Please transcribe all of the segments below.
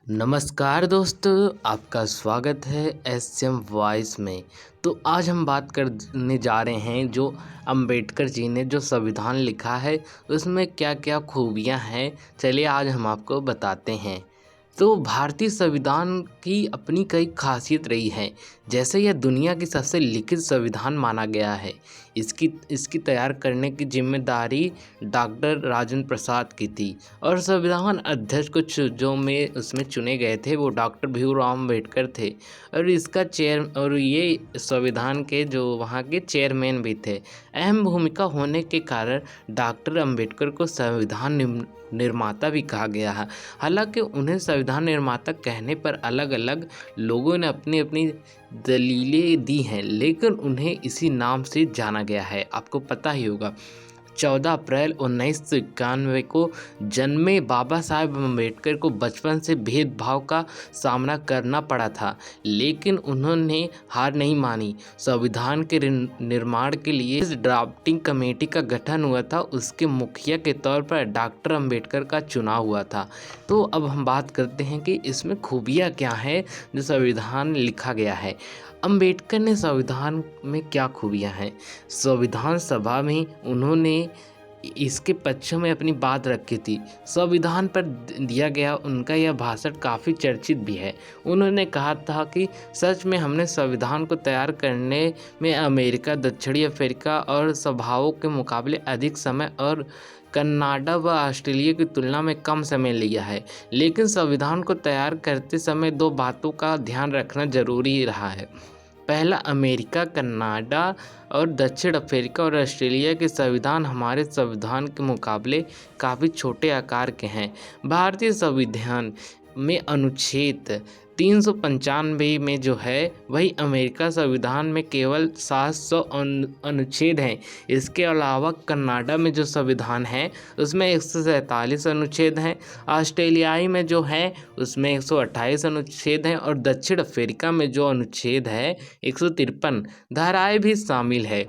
नमस्कार दोस्तों, आपका स्वागत है एसएम वॉइस में। तो आज हम बात करने जा रहे हैं जो अंबेडकर जी ने जो संविधान लिखा है उसमें क्या क्या खूबियां हैं। चलिए आज हम आपको बताते हैं। तो भारतीय संविधान की अपनी कई खासियत रही है। जैसे यह दुनिया की सबसे लिखित संविधान माना गया है। इसकी तैयार करने की जिम्मेदारी डॉक्टर राजेंद्र प्रसाद की थी और संविधान अध्यक्ष जो में उसमें चुने गए थे वो डॉक्टर भीमराव अम्बेडकर थे। और ये संविधान के जो वहाँ के चेयरमैन भी थे। अहम भूमिका होने के कारण डॉक्टर अम्बेडकर को संविधान निर्माता भी कहा गया है। हालांकि उन्हें संविधान निर्माता कहने पर अलग अलग लोगों ने अपनी अपनी दलीलें दी हैं, लेकिन उन्हें इसी नाम से जाना गया है। आपको पता ही होगा 14 अप्रैल 1991 को जन्मे बाबा साहेब अम्बेडकर को बचपन से भेदभाव का सामना करना पड़ा था, लेकिन उन्होंने हार नहीं मानी। संविधान के निर्माण के लिए इस ड्राफ्टिंग कमेटी का गठन हुआ था। उसके मुखिया के तौर पर डॉक्टर अम्बेडकर का चुनाव हुआ था। तो अब हम बात करते हैं कि इसमें खूबियाँ क्या हैं जो संविधान लिखा गया है। अंबेडकर ने संविधान में क्या खूबियां हैं। संविधान सभा में उन्होंने इसके पक्ष में अपनी बात रखी थी। संविधान पर दिया गया उनका यह भाषण काफ़ी चर्चित भी है। उन्होंने कहा था कि सच में हमने संविधान को तैयार करने में अमेरिका, दक्षिणी अफ्रीका और सभाओं के मुकाबले अधिक समय और कनाडा व ऑस्ट्रेलिया की तुलना में कम समय लिया है। लेकिन संविधान को तैयार करते समय दो बातों का ध्यान रखना जरूरी रहा है। पहला, अमेरिका, कनाडा और दक्षिण अफ्रीका और ऑस्ट्रेलिया के संविधान हमारे संविधान के मुकाबले काफ़ी छोटे आकार के हैं। भारतीय संविधान में अनुच्छेद 395 में जो है वही अमेरिका संविधान में केवल 700 अनुच्छेद हैं। इसके अलावा कनाडा में जो संविधान है उसमें 147 अनुच्छेद हैं। ऑस्ट्रेलियाई में जो है उसमें 128 अनुच्छेद हैं और दक्षिण अफ्रीका में जो अनुच्छेद है 153 धाराएं भी शामिल है।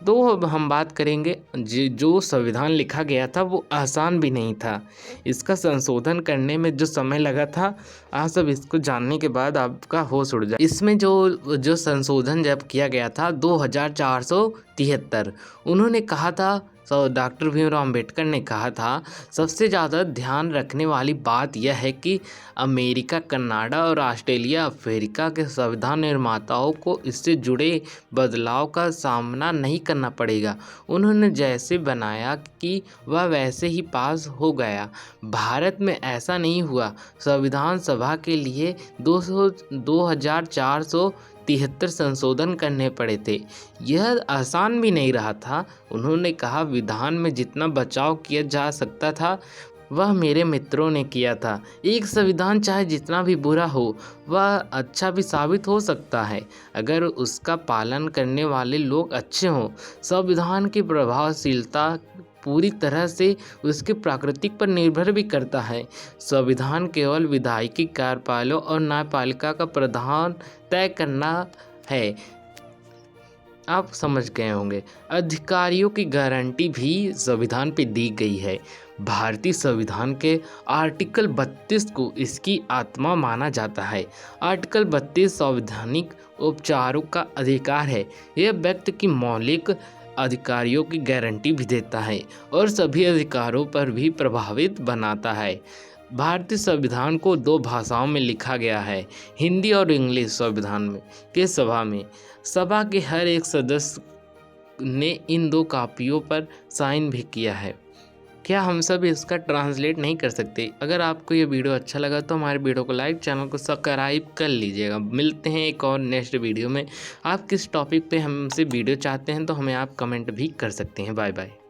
तो अब हम बात करेंगे जो संविधान लिखा गया था वो आसान भी नहीं था। इसका संशोधन करने में जो समय लगा था, आप सब इसको जानने के बाद आपका होश उड़ जाए। इसमें जो संशोधन जब किया गया था 2473, उन्होंने कहा था, डॉक्टर भीमराव अम्बेडकर ने कहा था, सबसे ज़्यादा ध्यान रखने वाली बात यह है कि अमेरिका, कनाडा और ऑस्ट्रेलिया अफ्रीका के संविधान निर्माताओं को इससे जुड़े बदलाव का सामना नहीं करना पड़ेगा। उन्होंने जैसे बनाया कि वह वैसे ही पास हो गया। भारत में ऐसा नहीं हुआ। संविधान सभा के लिए 2473 संशोधन करने पड़े थे। यह आसान भी नहीं रहा था। उन्होंने कहा, विधान में जितना बचाव किया जा सकता था वह मेरे मित्रों ने किया था। एक संविधान चाहे जितना भी बुरा हो वह अच्छा भी साबित हो सकता है अगर उसका पालन करने वाले लोग अच्छे हों। संविधान की प्रभावशीलता पूरी तरह से उसके प्राकृतिक पर निर्भर भी करता है। संविधान केवल विधायिकी, कार्यपालिका और न्यायपालिका का प्रधान तय करना है। आप समझ गए होंगे। अधिकारियों की गारंटी भी संविधान पे दी गई है। भारतीय संविधान के आर्टिकल 32 को इसकी आत्मा माना जाता है। आर्टिकल 32 संवैधानिक उपचारों का अधिकार है। यह व्यक्ति की मौलिक अधिकारियों की गारंटी भी देता है और सभी अधिकारों पर भी प्रभावित बनाता है। भारतीय संविधान को 2 भाषाओं में लिखा गया है, हिंदी और इंग्लिश। संविधान में के सभा के हर एक सदस्य ने इन 2 कापियों पर साइन भी किया है। क्या हम सब इसका ट्रांसलेट नहीं कर सकते? अगर आपको ये वीडियो अच्छा लगा तो हमारे वीडियो को लाइक, चैनल को सब्सक्राइब कर लीजिएगा। मिलते हैं एक और नेक्स्ट वीडियो में। आप किस टॉपिक पे हमसे वीडियो चाहते हैं तो हमें आप कमेंट भी कर सकते हैं। Bye bye.